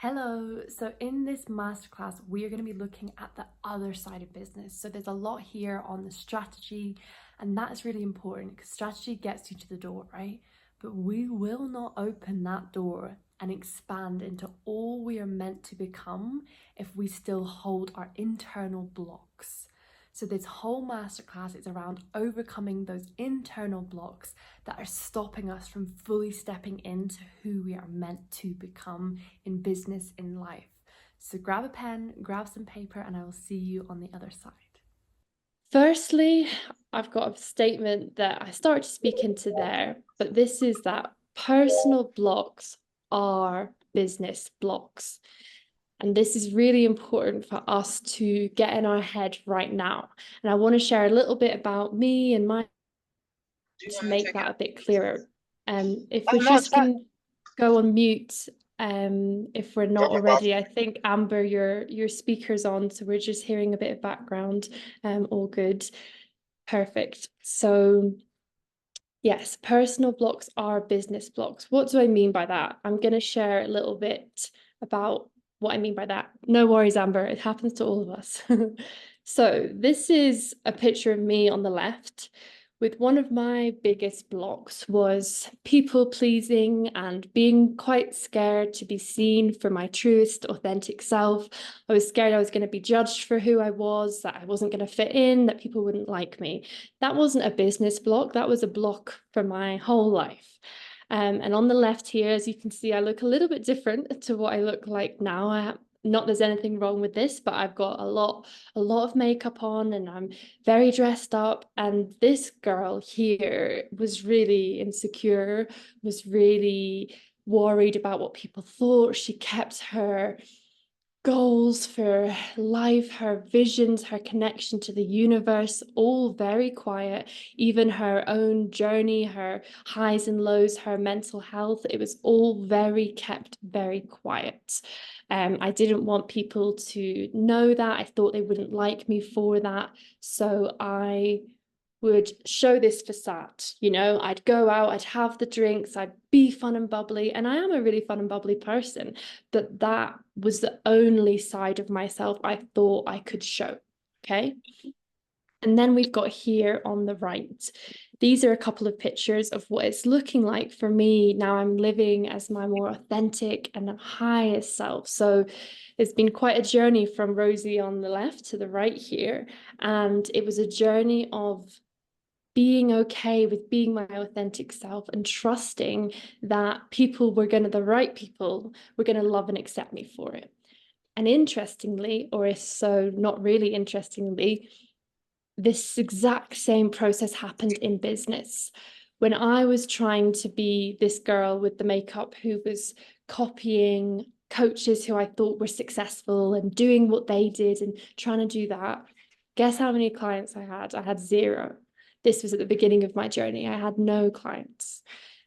Hello. So in this masterclass, we are going to be looking at the other side of business. So there's a lot here on the strategy, and that's really important because strategy gets you to the door, right? But we will not open that door and expand into all we are meant to become if we still hold our internal blocks. So this whole masterclass is around overcoming those internal blocks that are stopping us from fully stepping into who we are meant to become in business, in life. So grab a pen, grab some paper, and I will see you on the other side. Firstly, I've got a statement that I started to speak into there, but this is that personal blocks are business blocks. And this is really important for us to get in our head right now. And I want to share a little bit about me and my to make that a bit clearer. If we just can go on mute, if we're not already. I think Amber, your speaker's on, so we're just hearing a bit of background. All good. Perfect. So yes, personal blocks are business blocks. What do I mean by that? I'm going to share a little bit about what I mean by that. No worries, Amber. It happens to all of us. So this is a picture of me on the left with one of my biggest blocks was people pleasing and being quite scared to be seen for my truest, authentic self. I was scared I was going to be judged for who I was, that I wasn't going to fit in, that people wouldn't like me. That wasn't a business block, that was a block for my whole life. And on the left here, as you can see, I look a little bit different to what I look like now. Not there's anything wrong with this, but I've got a lot of makeup on and I'm very dressed up. And this girl here was really insecure, was really worried about what people thought. She kept her goals for life, her visions, her connection to the universe, all very quiet. Even her own journey, her highs and lows, her mental health, it was all very kept very quiet. I didn't want people to know that. I thought they wouldn't like me for that. So I would show this facade. I'd go out, I'd have the drinks, I'd be fun and bubbly, and I am a really fun and bubbly person, but that was the only side of myself I thought I could show. Okay. And then we've got here on the right, these are a couple of pictures of what it's looking like for me now. I'm living as my more authentic and highest self. So it's been quite a journey from Rosie on the left to the right here. And it was a journey of being okay with being my authentic self and trusting that the right people were going to love and accept me for it. And interestingly, or if so, not really interestingly, this exact same process happened in business. When I was trying to be this girl with the makeup who was copying coaches who I thought were successful and doing what they did and trying to do that, guess how many clients I had? I had zero. This was at the beginning of my journey. I had no clients.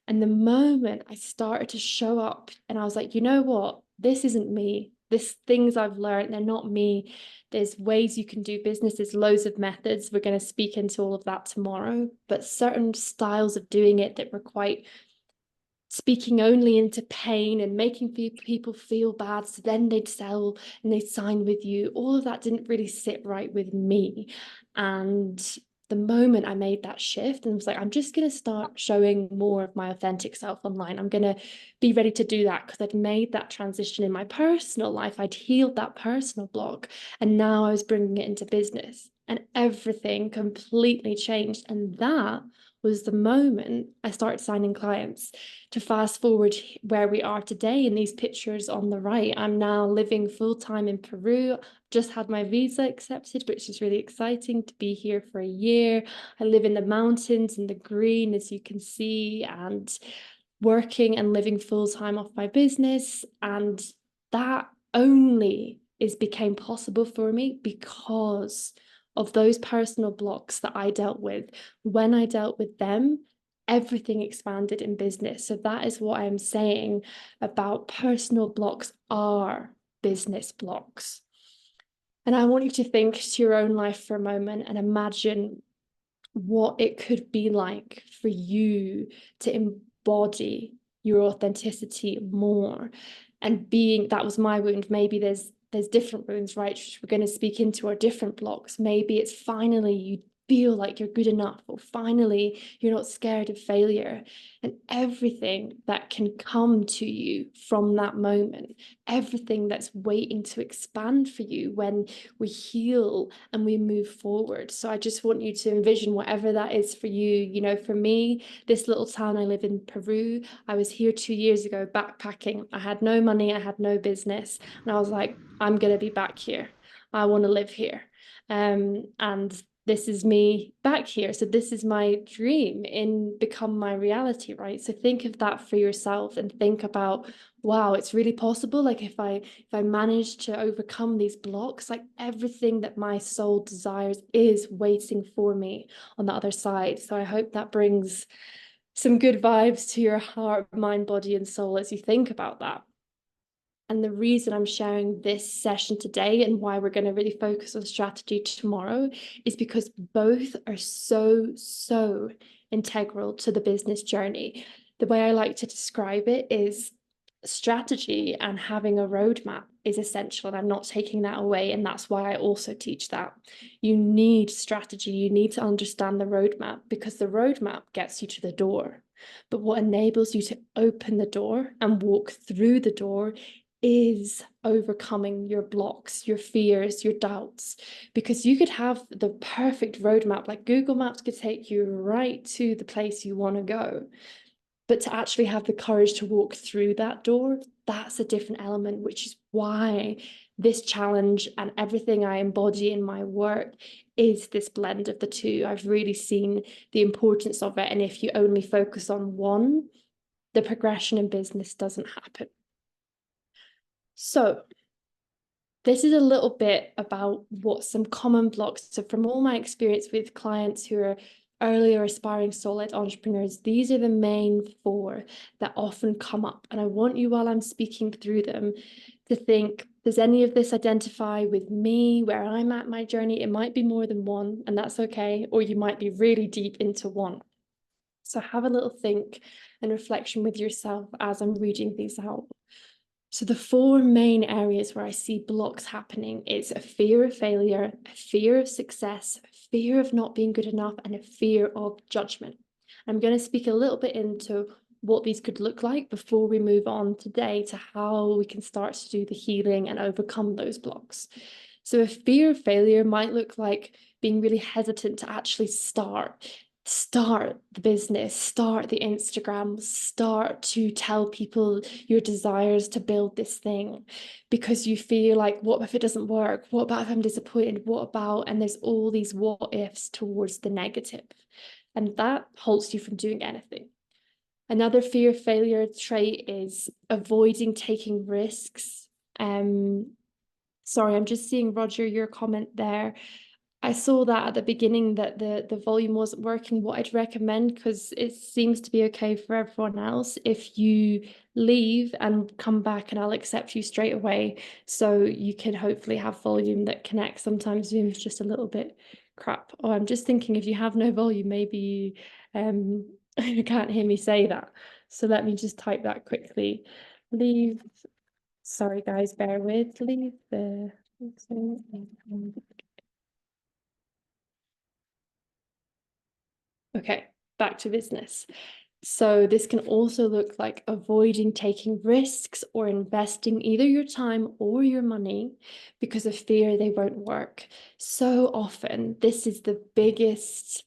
And the moment I started to show up and I was like, you know what? This isn't me. This things I've learned, they're not me. There's ways you can do business. There's loads of methods. We're going to speak into all of that tomorrow. But certain styles of doing it that were quite speaking only into pain and making people feel bad, so then they'd sell and they'd sign with you. All of that didn't really sit right with me. And the moment I made that shift and was like, I'm just going to start showing more of my authentic self online. I'm going to be ready to do that because I'd made that transition in my personal life. I'd healed that personal block. And now I was bringing it into business and everything completely changed. And that was the moment I started signing clients. To fast forward where we are today in these pictures on the right, I'm now living full-time in Peru. Just had my visa accepted, which is really exciting to be here for a year. I live in the mountains in the green, as you can see, and working and living full-time off my business. And that only became possible for me because of those personal blocks that I dealt with. When I dealt with them, everything expanded in business. So that is what I'm saying about personal blocks are business blocks. And I want you to think to your own life for a moment and imagine what it could be like for you to embody your authenticity more. and being, that was my wound. Maybe there's different wounds, right? We're going to speak into our different blocks. Maybe it's finally you feel like you're good enough, or finally you're not scared of failure, and everything that can come to you from that moment, everything that's waiting to expand for you when we heal and we move forward. So I just want you to envision whatever that is for you. You know, for me, this little town, I live in Peru. I was here 2 years ago backpacking. I had no money, I had no business, and I was like, I'm going to be back here. I want to live here. And this is me back here. So this is my dream in become my reality, right? So think of that for yourself and think about, wow, it's really possible. Like if I manage to overcome these blocks, like everything that my soul desires is waiting for me on the other side. So I hope that brings some good vibes to your heart, mind, body, and soul as you think about that. And the reason I'm sharing this session today and why we're going to really focus on strategy tomorrow is because both are so integral to the business journey. The way I like to describe it is strategy and having a roadmap is essential, and I'm not taking that away. And that's why I also teach that. You need strategy, you need to understand the roadmap, because the roadmap gets you to the door. But what enables you to open the door and walk through the door is overcoming your blocks, your fears, your doubts, because you could have the perfect roadmap, like Google Maps could take you right to the place you want to go. But to actually have the courage to walk through that door, that's a different element, which is why this challenge and everything I embody in my work is this blend of the two. I've really seen the importance of it. And if you only focus on one, the progression in business doesn't happen. So this is a little bit about what some common blocks. So from all my experience with clients who are early or aspiring solid entrepreneurs, these are the main 4 that often come up. And I want you, while I'm speaking through them, to think, does any of this identify with me, where I'm at my journey? It might be more than one, and that's okay. Or you might be really deep into one. So have a little think and reflection with yourself as I'm reading these out. So the 4 main areas where I see blocks happening is a fear of failure, a fear of success, a fear of not being good enough, and a fear of judgment. I'm going to speak a little bit into what these could look like before we move on today to how we can start to do the healing and overcome those blocks. So a fear of failure might look like being really hesitant to actually start the business, start the Instagram, start to tell people your desires to build this thing, because you feel like, what if it doesn't work? What about if I'm disappointed? What about, and there's all these what ifs towards the negative, and that halts you from doing anything. Another fear of failure trait is avoiding taking risks. Sorry, I'm just seeing, Roger, your comment there. I saw that at the beginning that the volume wasn't working. What I'd recommend, because it seems to be okay for everyone else, if you leave and come back and I'll accept you straight away, so you can hopefully have volume that connects. Sometimes Zoom's just a little bit crap. Oh, I'm just thinking, if you have no volume, maybe you can't hear me say that. So let me just type that quickly. Leave, sorry guys, bear with, leave the okay, back to business. So this can also look like avoiding taking risks or investing either your time or your money because of fear they won't work. So often, this is the biggest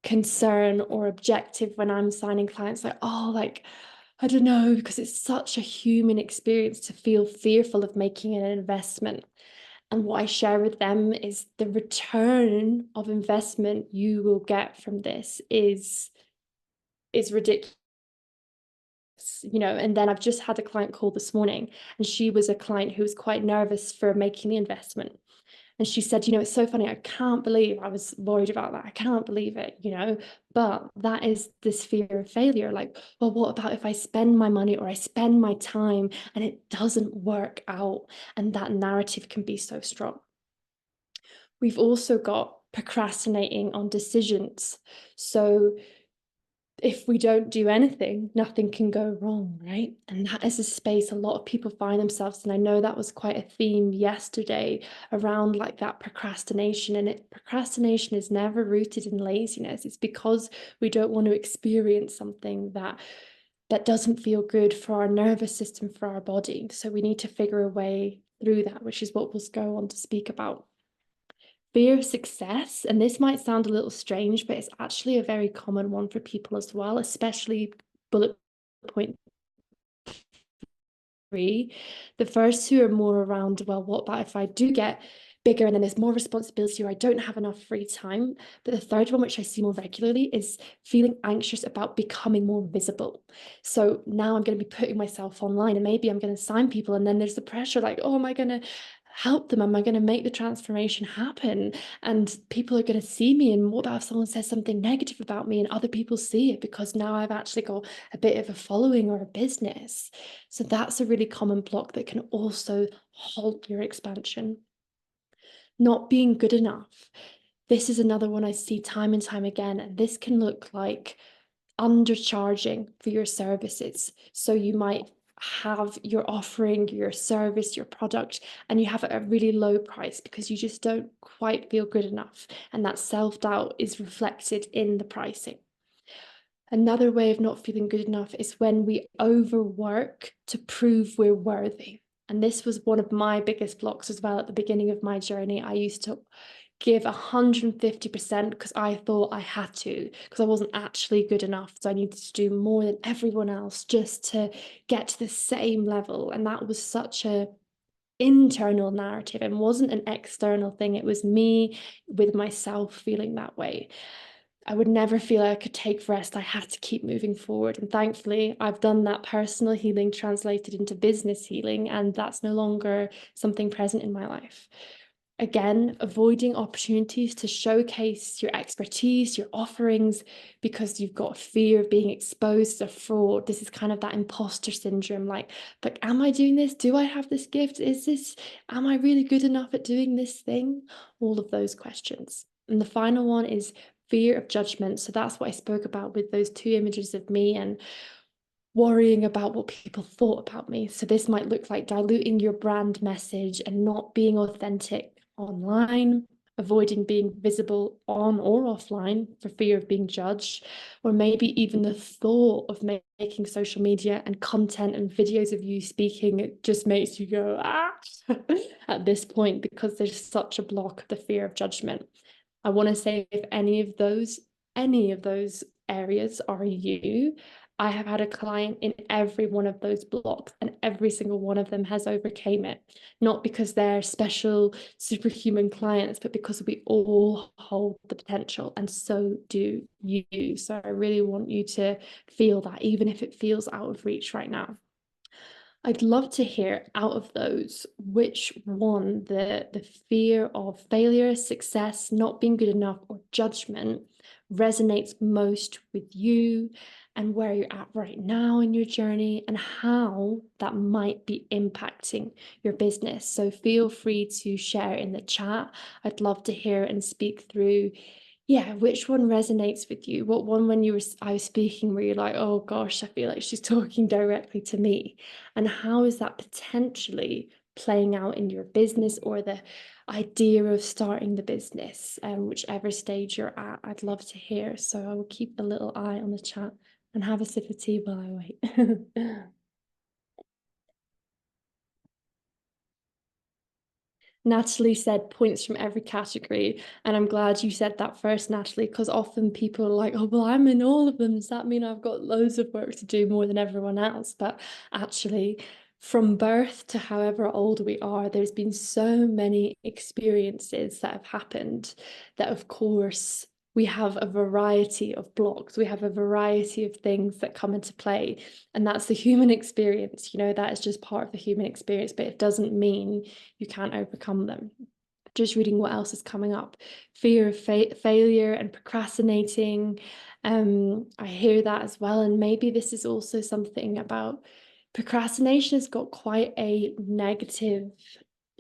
concern or objective when I'm signing clients, like, oh, like, I don't know, because it's such a human experience to feel fearful of making an investment. And what I share with them is the return of investment you will get from this is ridiculous. You know, and then I've just had a client call this morning, and she was a client who was quite nervous for making the investment. And she said, you know, it's so funny, I can't believe I was worried about that. I can't believe it, you know, but that is this fear of failure. Like, well, what about if I spend my money or I spend my time and it doesn't work out? And that narrative can be so strong. We've also got procrastinating on decisions. So if we don't do anything, nothing can go wrong, right? And that is a space a lot of people find themselves. And I know that was quite a theme yesterday around like that procrastination. And procrastination is never rooted in laziness. It's because we don't want to experience something that doesn't feel good for our nervous system, for our body. So we need to figure a way through that, which is what we'll go on to speak about. Fear of success, and this might sound a little strange, but it's actually a very common one for people as well, especially bullet point 3. The first two are more around, well, what about if I do get bigger and then there's more responsibility or I don't have enough free time? But the third one, which I see more regularly, is feeling anxious about becoming more visible. So now I'm going to be putting myself online and maybe I'm going to sign people, and then there's the pressure like, oh, am I going to help them? Am I going to make the transformation happen? And people are going to see me. And what about if someone says something negative about me and other people see it because now I've actually got a bit of a following or a business? So that's a really common block that can also halt your expansion. Not being good enough. This is another one I see time and time again, and this can look like undercharging for your services. So you might have your offering, your service, your product, and you have it at a really low price because you just don't quite feel good enough. And that self-doubt is reflected in the pricing. Another way of not feeling good enough is when we overwork to prove we're worthy. And this was one of my biggest blocks as well at the beginning of my journey. I used to give 150% because I thought I had to, because I wasn't actually good enough. So I needed to do more than everyone else just to get to the same level. And that was such a internal narrative and wasn't an external thing. It was me with myself feeling that way. I would never feel I could take rest. I had to keep moving forward. And thankfully, I've done that personal healing translated into business healing, and that's no longer something present in my life. Again, avoiding opportunities to showcase your expertise, your offerings, because you've got fear of being exposed as a fraud. This is kind of that imposter syndrome, like, but am I doing this? Do I have this gift? Am I really good enough at doing this thing? All of those questions. And the final one is fear of judgment. So that's what I spoke about with those two images of me and worrying about what people thought about me. So this might look like diluting your brand message and not being authentic online, avoiding being visible on or offline for fear of being judged, or maybe even the thought of making social media and content and videos of you speaking, it just makes you go, ah, at this point, because there's such a block of the fear of judgment. I want to say if any of those areas are you, I have had a client in every one of those blocks, and every single one of them has overcame it. Not because they're special superhuman clients, but because we all hold the potential, and so do you. So I really want you to feel that, even if it feels out of reach right now. I'd love to hear out of those, which one, the fear of failure, success, not being good enough, or judgment resonates most with you, and where you're at right now in your journey and how that might be impacting your business. So feel free to share in the chat. I'd love to hear and speak through, yeah, which one resonates with you? What one, when I was speaking, where you're like, oh gosh, I feel like she's talking directly to me? And how is that potentially playing out in your business or the idea of starting the business, whichever stage you're at? I'd love to hear. So I will keep a little eye on the chat and have a sip of tea while I wait. Natalie said points from every category. And I'm glad you said that first, Natalie, because often people are like, oh, well, I'm in all of them. Does that mean I've got loads of work to do more than everyone else? But actually, from birth to however old we are, there's been so many experiences that have happened that, of course, we have a variety of blocks. We have a variety of things that come into play. And that's the human experience. You know, that is just part of the human experience, but it doesn't mean you can't overcome them. Just reading what else is coming up. Fear of failure and procrastinating. I hear that as well. And maybe this is also something about procrastination has got quite a negative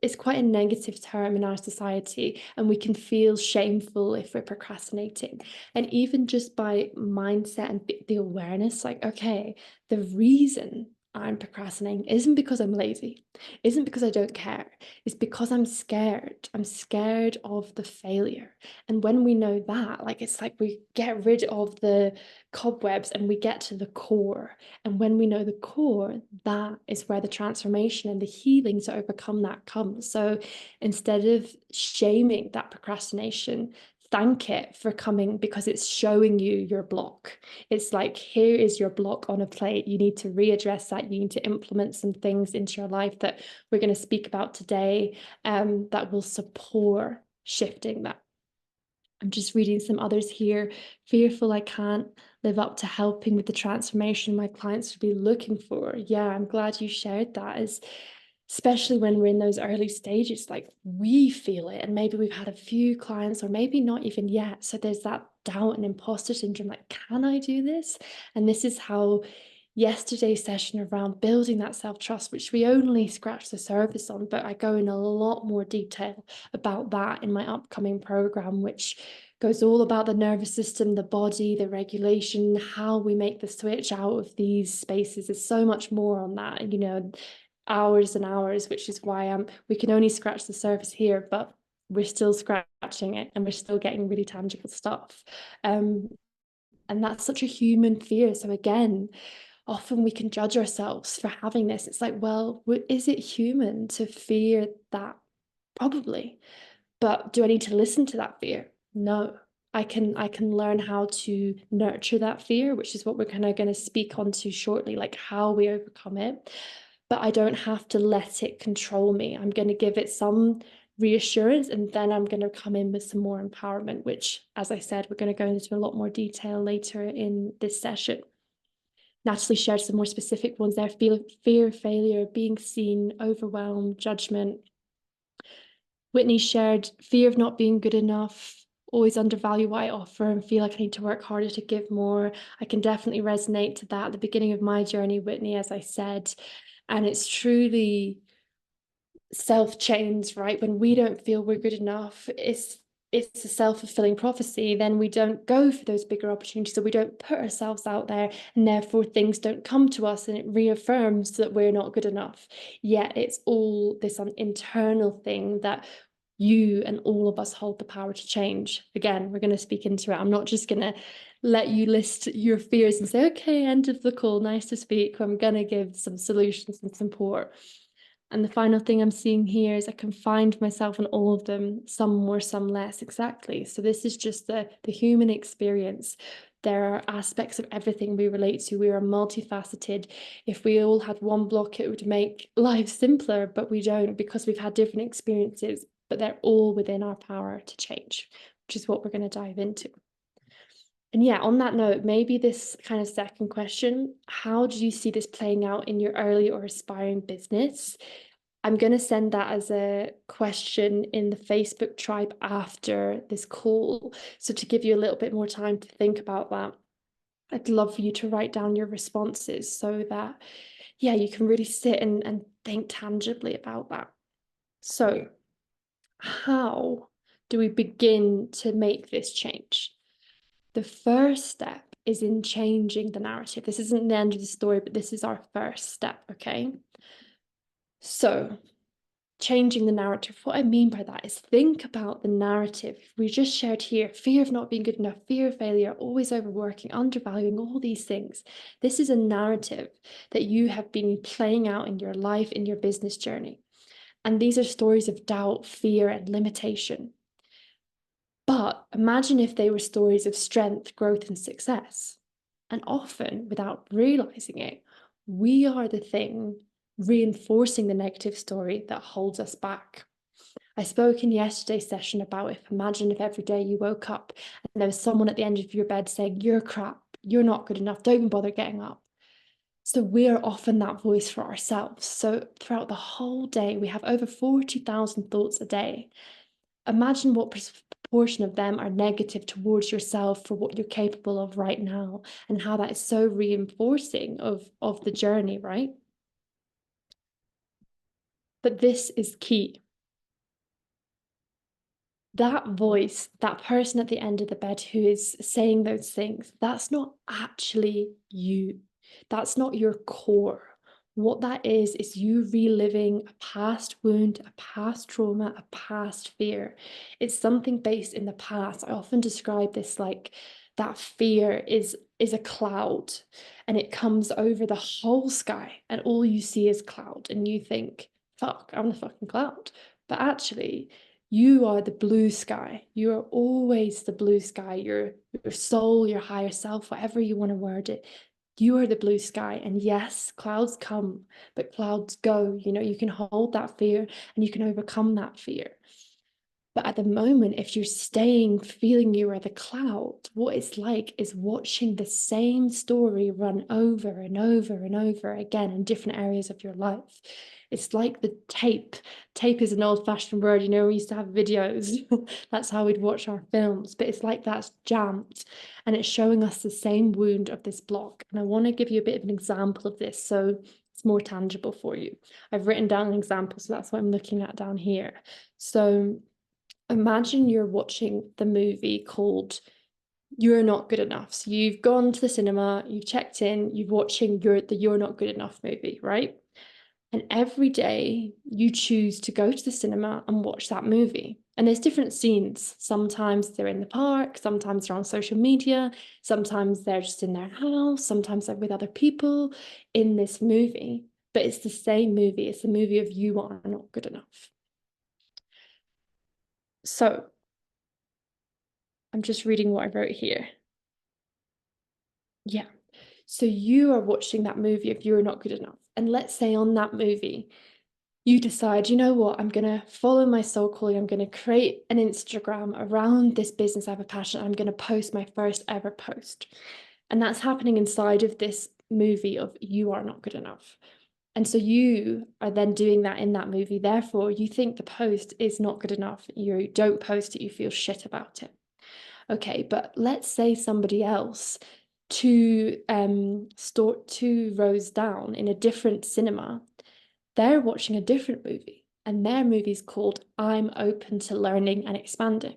it's quite a negative term in our society, and we can feel shameful if we're procrastinating. And even just by mindset and the awareness, like, okay, the reason I'm procrastinating isn't because I'm lazy, isn't because I don't care, it's because I'm scared. I'm scared of the failure. And when we know that, like, it's like we get rid of the cobwebs and we get to the core. And when we know the core, that is where the transformation and the healing to overcome that comes. So instead of shaming that procrastination, thank it for coming, because it's showing you your block. It's like, here is your block on a plate. You need to readdress that. You need to implement some things into your life that we're going to speak about today, that will support shifting that. I'm just reading some others here. Fearful I can't live up to helping with the transformation my clients would be looking for. Yeah, I'm glad you shared that, as especially when we're in those early stages, like, we feel it, and maybe we've had a few clients, or maybe not even yet. So there's that doubt and imposter syndrome, like, can I do this? And this is how yesterday's session around building that self-trust, which we only scratched the surface on, but I go in a lot more detail about that in my upcoming program, which goes all about the nervous system, the body, the regulation, how we make the switch out of these spaces. There's so much more on that, you know, hours and hours, which is why we can only scratch the surface here, but we're still scratching it and we're still getting really tangible stuff. And that's such a human fear. So again, often we can judge ourselves for having this. It's like, well, is it human to fear that? Probably. But do I need to listen to that fear? No. I can learn how to nurture that fear, which is what we're kind of going to speak on to shortly, like how we overcome it. But I don't have to let it control me. I'm going to give it some reassurance, and then I'm going to come in with some more empowerment, which, as I said, we're going to go into a lot more detail later in this session. Natalie shared some more specific ones there: fear of failure, being seen, overwhelm, judgment. Whitney shared fear of not being good enough, always undervalue what I offer and feel like I need to work harder to give more. I can definitely resonate to that at the beginning of my journey, Whitney, as I said. And it's truly self-chains, right? When we don't feel we're good enough, it's a self-fulfilling prophecy. Then we don't go for those bigger opportunities, so we don't put ourselves out there, and therefore things don't come to us, and it reaffirms that we're not good enough. Yet it's all this internal thing that you and all of us hold the power to change. Again, we're going to speak into it. I'm not just going to let you list your fears and say, okay, end of the call, nice to speak. I'm going to give some solutions and support. And the final thing I'm seeing here is I can find myself in all of them, some more, some less. Exactly. So this is just the human experience. There are aspects of everything we relate to. We are multifaceted. If we all had one block, it would make life simpler, but we don't, because we've had different experiences, but they're all within our power to change, which is what we're going to dive into. And yeah, on that note, maybe this kind of second question, how do you see this playing out in your early or aspiring business? I'm going to send that as a question in the Facebook tribe after this call. So to give you a little bit more time to think about that, I'd love for you to write down your responses so that, yeah, you can really sit and think tangibly about that. So how do we begin to make this change? The first step is in changing the narrative. This isn't the end of the story, but this is our first step, okay? So, changing the narrative. What I mean by that is, think about the narrative we just shared here: fear of not being good enough, fear of failure, always overworking, undervaluing, all these things. This is a narrative that you have been playing out in your life, in your business journey. And these are stories of doubt, fear, and limitation. But imagine if they were stories of strength, growth, and success. And often, without realizing it, we are the thing reinforcing the negative story that holds us back. I spoke in yesterday's session about imagine if every day you woke up and there was someone at the end of your bed saying, you're crap, you're not good enough, don't even bother getting up. So we are often that voice for ourselves. So throughout the whole day, we have over 40,000 thoughts a day. Imagine what proportion of them are negative towards yourself for what you're capable of right now, and how that is so reinforcing of the journey, right? But this is key. that voice, that person at the end of the bed who is saying those things, that's not actually you. That's not your core. What that is you reliving a past wound, a past trauma, a past fear. It's something based in the past. I often describe this like that fear is a cloud and it comes over the whole sky and all you see is cloud and you think, fuck, I'm the fucking cloud. But actually, you are the blue sky. You are always the blue sky. Your soul, your higher self, whatever you want to word it. You are the blue sky. And yes, clouds come, but clouds go. You know, you can hold that fear and you can overcome that fear. But at the moment, if you're staying feeling you are the cloud, what it's like is watching the same story run over and over and over again in different areas of your life. It's like the tape. Tape is an old-fashioned word, you know, we used to have videos. That's how we'd watch our films. But it's like that's jammed and it's showing us the same wound of this block. And I want to give you a bit of an example of this so it's more tangible for you. I've written down an example, so that's what I'm looking at down here. So imagine you're watching the movie called You're Not Good Enough. So you've gone to the cinema, you've checked in, you're watching the You're Not Good Enough movie, right? And every day you choose to go to the cinema and watch that movie. And there's different scenes. Sometimes they're in the park, sometimes they're on social media, sometimes they're just in their house, sometimes they're with other people in this movie. But it's the same movie. It's the movie of You Are Not Good Enough. So I'm just reading what I wrote here. Yeah. So you are watching that movie of You're Not Good Enough. And let's say on that movie, you decide, you know what, I'm going to follow my soul calling. I'm going to create an Instagram around this business I have a passion. I'm going to post my first ever post. And that's happening inside of this movie of You Are Not Good Enough. And so you are then doing that in that movie. Therefore, you think the post is not good enough. You don't post it. You feel shit about it. Okay, but let's say somebody else two rows down in a different cinema, they're watching a different movie, and their movie's called I'm Open to Learning and Expanding.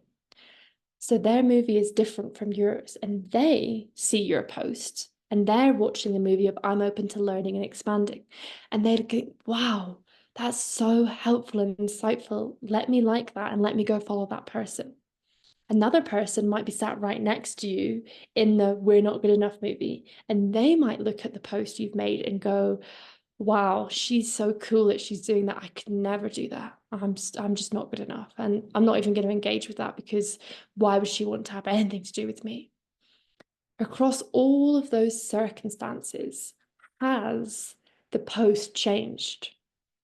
So their movie is different from yours, and they see your post and they're watching the movie of I'm Open to Learning and Expanding. And they're going, wow, that's so helpful and insightful. Let me like that and let me go follow that person. Another person might be sat right next to you in the We're Not Good Enough movie, and they might look at the post you've made and go, wow, she's so cool that she's doing that. I could never do that. I'm just not good enough. And I'm not even going to engage with that because why would she want to have anything to do with me? Across all of those circumstances, has the post changed?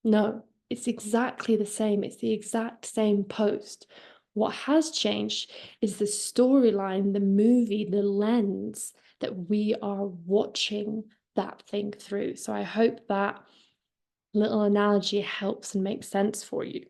No, it's exactly the same. It's the exact same post. What has changed is the storyline, the movie, the lens that we are watching that thing through. So I hope that little analogy helps and makes sense for you.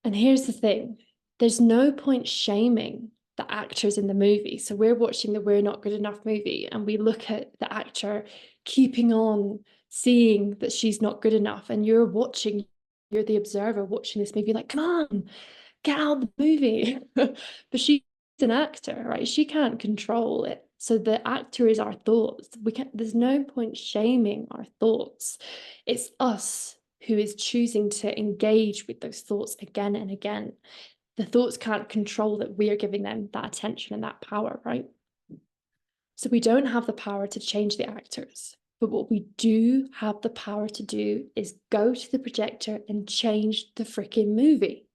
And here's the thing, there's no point shaming the actors in the movie. So we're watching the We're Not Good Enough movie and we look at the actor keeping on seeing that she's not good enough, and you're the observer watching this movie like, come on, get out of the movie. But she's an actor, right? She can't control it. So the actor is our thoughts. There's no point shaming our thoughts. It's us who is choosing to engage with those thoughts again and again. The thoughts can't control that we are giving them that attention and that power, right? So we don't have the power to change the actors. But what we do have the power to do is go to the projector and change the freaking movie.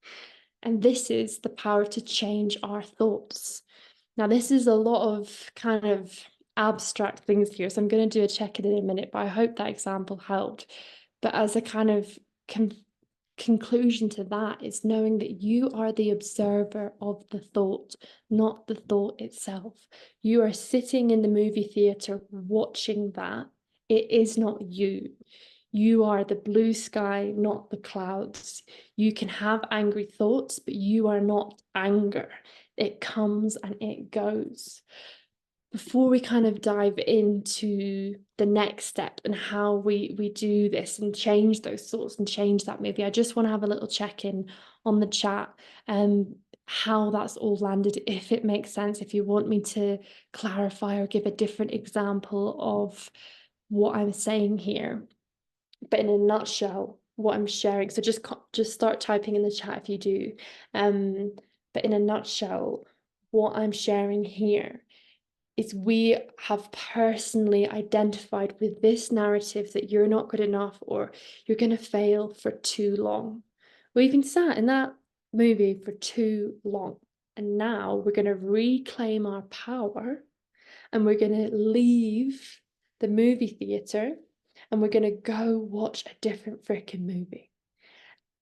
And this is the power to change our thoughts. Now, this is a lot of kind of abstract things here, so I'm going to do a check-in in a minute, but I hope that example helped. But as a kind of conclusion to that is knowing that you are the observer of the thought, not the thought itself. You are sitting in the movie theater watching that. It is not you. You are the blue sky, not the clouds. You can have angry thoughts, but you are not anger. It comes and it goes. before we kind of dive into the next step and how we do this and change those thoughts and change that movie, I just want to have a little check-in on the chat and how that's all landed, if it makes sense, if you want me to clarify or give a different example of what I'm saying here. But in a nutshell, what I'm sharing, so just start typing in the chat if you do. But in a nutshell, what I'm sharing here is we have personally identified with this narrative that you're not good enough or you're going to fail for too long. We've been sat in that movie for too long. And now we're going to reclaim our power and we're going to leave the movie theatre and we're going to go watch a different freaking movie.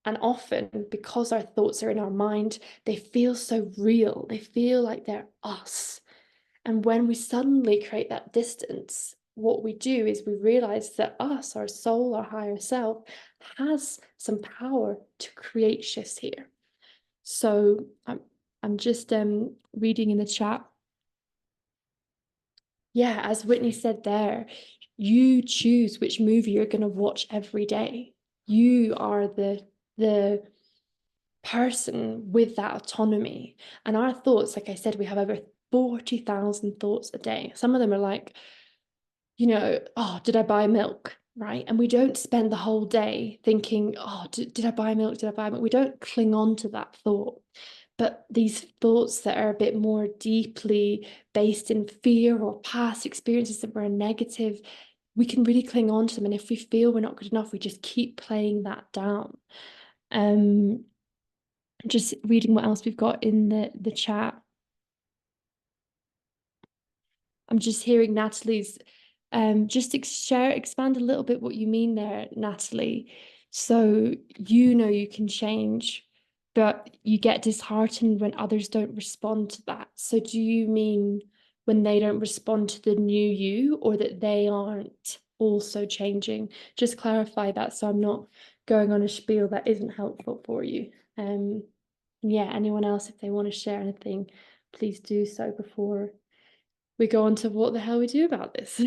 And often, because our thoughts are in our mind, they feel so real. They feel like they're us. And when we suddenly create that distance, what we do is we realize that us, our soul, our higher self, has some power to create shifts here. So I'm just reading in the chat. Yeah, as Whitney said there, you choose which movie you're going to watch every day. You are the person with that autonomy. And our thoughts, like I said, we have over 40,000 thoughts a day. Some of them are like, oh, did I buy milk? Right. And we don't spend the whole day thinking, oh, did I buy milk? Did I buy milk? We don't cling on to that thought. But these thoughts that are a bit more deeply based in fear or past experiences that were negative, we can really cling on to them. And if we feel we're not good enough, we just keep playing that down. Just reading what else we've got in the chat. I'm just hearing Natalie's just expand a little bit what you mean there, Natalie. So you can change, but you get disheartened when others don't respond to that. So do you mean when they don't respond to the new you, or that they aren't also changing? Just clarify that so I'm not going on a spiel that isn't helpful for you. Yeah, anyone else, if they want to share anything, please do so before we go on to what the hell we do about this.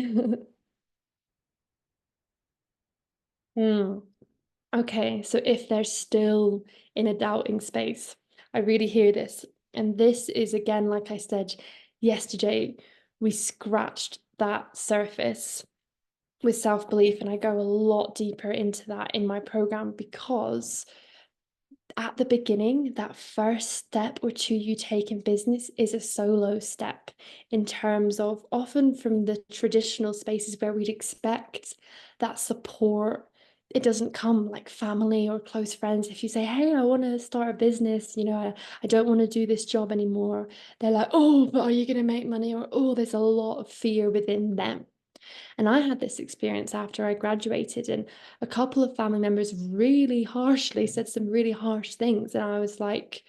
Okay, so if they're still in a doubting space, I really hear this. And this is, again, like I said yesterday, we scratched that surface with self-belief, and I go a lot deeper into that in my program, because at the beginning, that first step or two you take in business is a solo step, in terms of often from the traditional spaces where we'd expect that support. It doesn't come like family or close friends. If you say, hey, I want to start a business, I don't want to do this job anymore, they're like, oh, but are you going to make money? Or, oh, there's a lot of fear within them. And I had this experience after I graduated, and a couple of family members really harshly said some really harsh things. And I was like,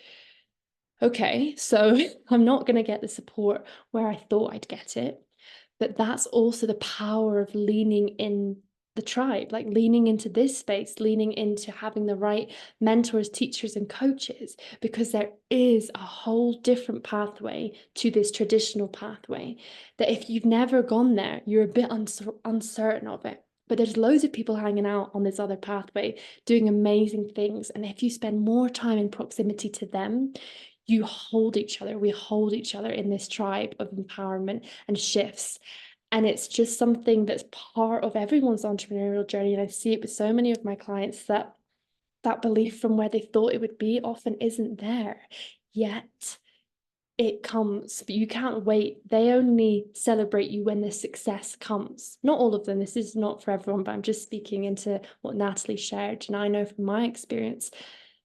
okay, so I'm not going to get the support where I thought I'd get it. But that's also the power of leaning in the tribe, like leaning into this space, leaning into having the right mentors, teachers, and coaches, because there is a whole different pathway to this traditional pathway that if you've never gone there, you're a bit uncertain of it. But there's loads of people hanging out on this other pathway doing amazing things. And if you spend more time in proximity to them, we hold each other in this tribe of empowerment and shifts. And it's just something that's part of everyone's entrepreneurial journey. And I see it with so many of my clients that belief from where they thought it would be often isn't there yet. It comes, but you can't wait. They only celebrate you when the success comes. Not all of them. This is not for everyone, but I'm just speaking into what Natalie shared. And I know from my experience,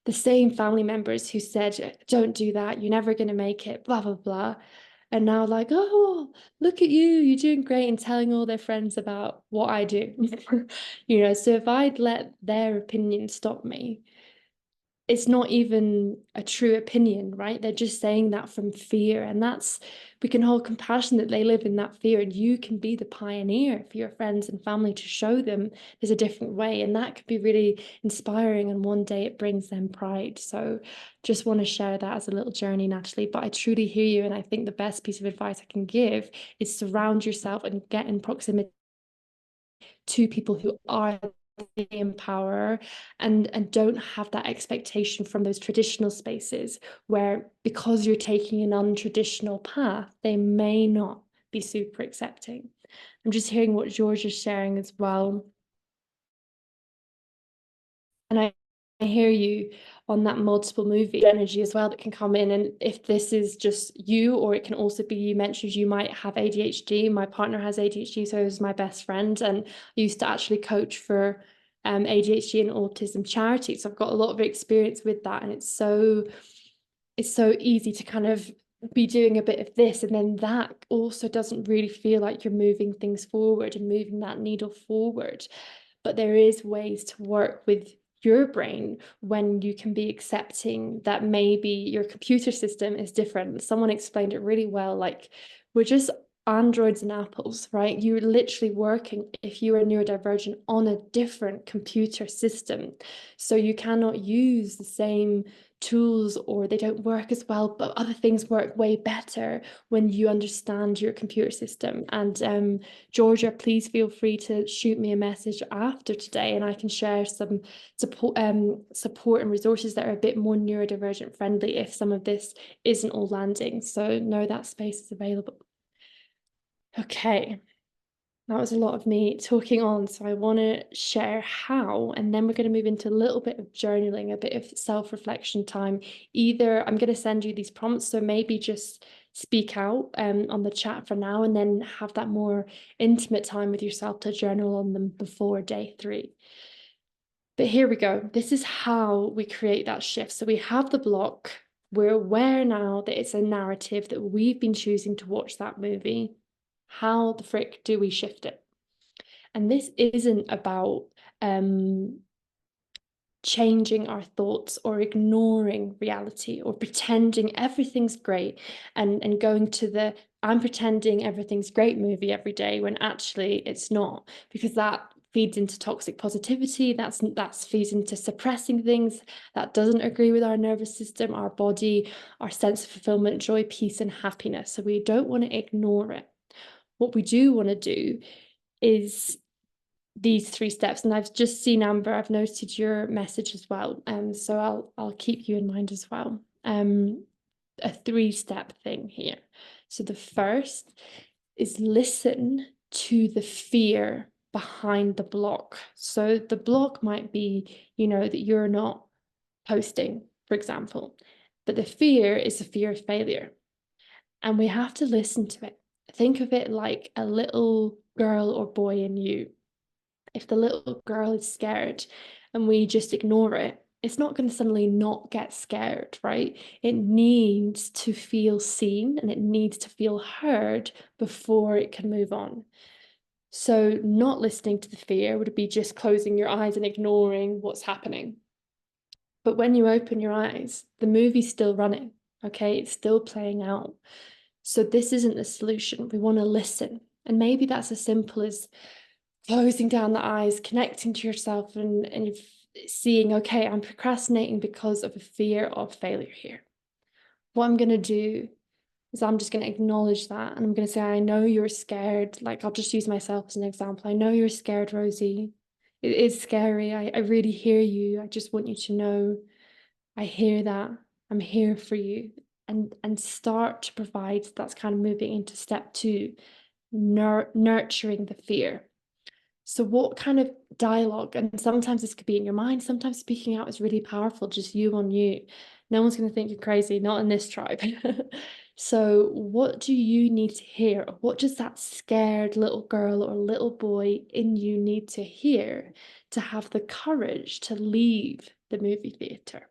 the same family members who said, don't do that, you're never going to make it, blah, blah, blah. And now like, oh, look at you, you're doing great, and telling all their friends about what I do. So if I'd let their opinion stop me, it's not even a true opinion, right? They're just saying that from fear. And we can hold compassion that they live in that fear, and you can be the pioneer for your friends and family to show them there's a different way. And that could be really inspiring. And one day it brings them pride. So just want to share that as a little journey, Natalie. But I truly hear you. And I think the best piece of advice I can give is surround yourself and get in proximity to people who are the empowerer, and don't have that expectation from those traditional spaces where, because you're taking an untraditional path, they may not be super accepting. I'm just hearing what George is sharing as well. And I hear you on that multiple movie energy as well that can come in. And if this is just you, or it can also be, you mentioned you might have ADHD. My partner has ADHD, so is my best friend. And I used to actually coach for ADHD and autism charities. So I've got a lot of experience with that. And it's so easy to kind of be doing a bit of this, and then that also doesn't really feel like you're moving things forward and moving that needle forward. But there is ways to work with your brain when you can be accepting that maybe your computer system is different. Someone explained it really well, like, we're just androids and apples, right? You're literally working, if you are neurodivergent, on a different computer system. So you cannot use the same tools, or they don't work as well, but other things work way better when you understand your computer system. And Georgia, please feel free to shoot me a message after today, and I can share some support and resources that are a bit more neurodivergent friendly if some of this isn't all landing. So know that space is available. Okay, that was a lot of me talking on, so I want to share how, and then we're going to move into a little bit of journaling, a bit of self-reflection time. Either I'm going to send you these prompts, so maybe just speak out on the chat for now, and then have that more intimate time with yourself to journal on them before day 3. But here we go. This is how we create that shift. So we have the block. We're aware now that it's a narrative, that we've been choosing to watch that movie. How the frick do we shift it? And this isn't about changing our thoughts or ignoring reality or pretending everything's great and going to the I'm pretending everything's great movie every day when actually it's not, because that feeds into toxic positivity, that's feeds into suppressing things that doesn't agree with our nervous system, our body, our sense of fulfillment, joy, peace, and happiness. So we don't want to ignore it. What we do want to do is these 3 steps, and I've just seen, Amber, I've noted your message as well, so I'll keep you in mind as well. A 3-step thing here. So the first is listen to the fear behind the block. So the block might be, that you're not posting, for example, but the fear is the fear of failure, and we have to listen to it. Think of it like a little girl or boy in you. If the little girl is scared and we just ignore it, it's not going to suddenly not get scared, right? It needs to feel seen and it needs to feel heard before it can move on. So not listening to the fear would be just closing your eyes and ignoring what's happening. But when you open your eyes, the movie's still running, okay? It's still playing out. So this isn't the solution. We want to listen. And maybe that's as simple as closing down the eyes, connecting to yourself, and seeing, okay, I'm procrastinating because of a fear of failure here. What I'm going to do is I'm just going to acknowledge that, and I'm going to say, I know you're scared. Like, I'll just use myself as an example. I know you're scared, Rosie. It is scary. I really hear you. I just want you to know I hear that. I'm here for you. And start to provide, that's kind of moving into step 2, nurturing the fear. So what kind of dialogue, and sometimes this could be in your mind, sometimes speaking out is really powerful, just you on you. No one's going to think you're crazy, not in this tribe. So what do you need to hear? What does that scared little girl or little boy in you need to hear to have the courage to leave the movie theater?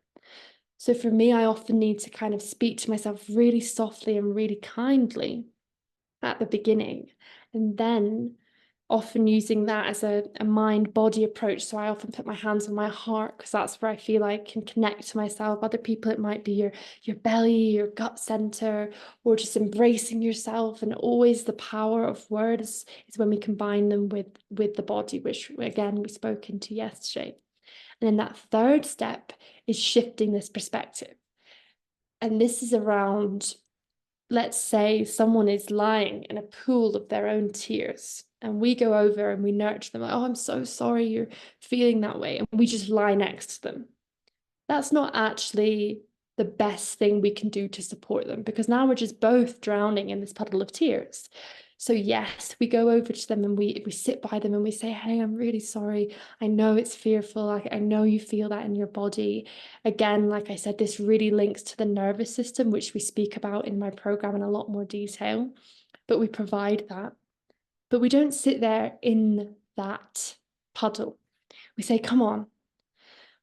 So for me, I often need to kind of speak to myself really softly and really kindly at the beginning. And then often using that as a mind-body approach. So I often put my hands on my heart because that's where I feel I can connect to myself. Other people, it might be your belly, your gut center, or just embracing yourself. And always the power of words is when we combine them with the body, which again we spoke into yesterday. And then that third step is shifting this perspective. And this is around, let's say someone is lying in a pool of their own tears, and we go over and we nurture them, like, oh, I'm so sorry you're feeling that way. And we just lie next to them. That's not actually the best thing we can do to support them, because now we're just both drowning in this puddle of tears. So yes, we go over to them and we sit by them and we say, hey, I'm really sorry. I know it's fearful. I know you feel that in your body. Again, like I said, this really links to the nervous system, which we speak about in my program in a lot more detail, but we provide that. But we don't sit there in that puddle. We say, come on,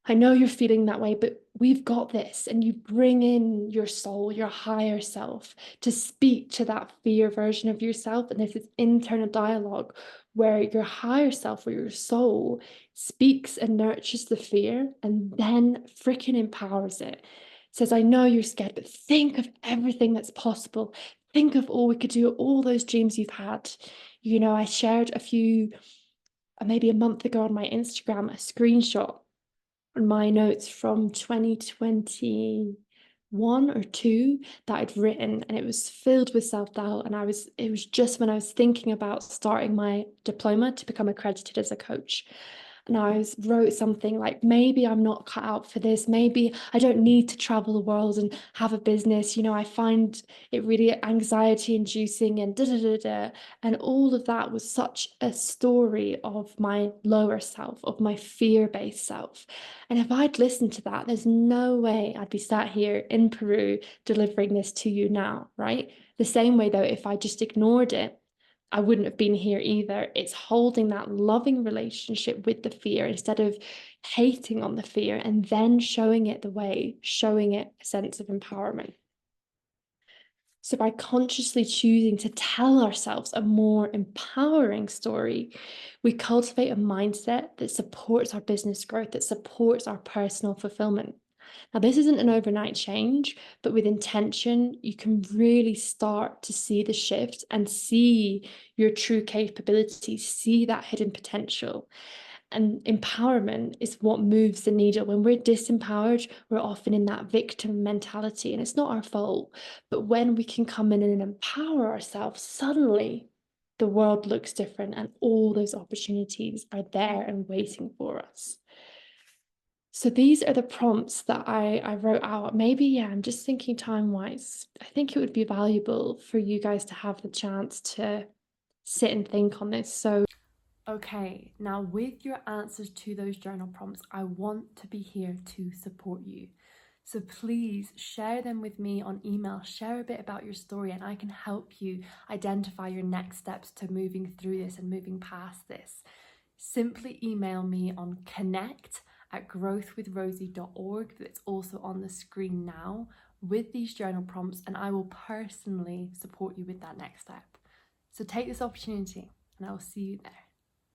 I know you're feeling that way, but we've got this. And you bring in your soul, your higher self, to speak to that fear version of yourself. And there's this internal dialogue where your higher self or your soul speaks and nurtures the fear and then freaking empowers it. Says, I know you're scared, but think of everything that's possible. Think of all we could do, all those dreams you've had. You know, I shared maybe a month ago on my Instagram, a screenshot on my notes from 2021 or 2 that I'd written, and it was filled with self-doubt. And it was just when I was thinking about starting my diploma to become accredited as a coach. And I wrote something like, maybe I'm not cut out for this. Maybe I don't need to travel the world and have a business. You know, I find it really anxiety inducing and da da da da. And all of that was such a story of my lower self, of my fear-based self. And if I'd listened to that, there's no way I'd be sat here in Peru delivering this to you now, right? The same way, though, if I just ignored it, I wouldn't have been here either. It's holding that loving relationship with the fear instead of hating on the fear and then showing it the way, showing it a sense of empowerment. So by consciously choosing to tell ourselves a more empowering story, we cultivate a mindset that supports our business growth, that supports our personal fulfillment. Now, this isn't an overnight change, but with intention, you can really start to see the shift and see your true capabilities, see that hidden potential. And empowerment is what moves the needle. When we're disempowered, we're often in that victim mentality, and it's not our fault. But when we can come in and empower ourselves, suddenly the world looks different and all those opportunities are there and waiting for us. So these are the prompts that I wrote out. Maybe, yeah, I'm just thinking time-wise. I think it would be valuable for you guys to have the chance to sit and think on this. So Okay, now with your answers to those journal prompts, I want to be here to support you. So please share them with me on email, share a bit about your story, and I can help you identify your next steps to moving through this and moving past this. Simply email me on connect@growthwithrosie.org, that's also on the screen now, with these journal prompts, and I will personally support you with that next step. So take this opportunity, and I will see you there.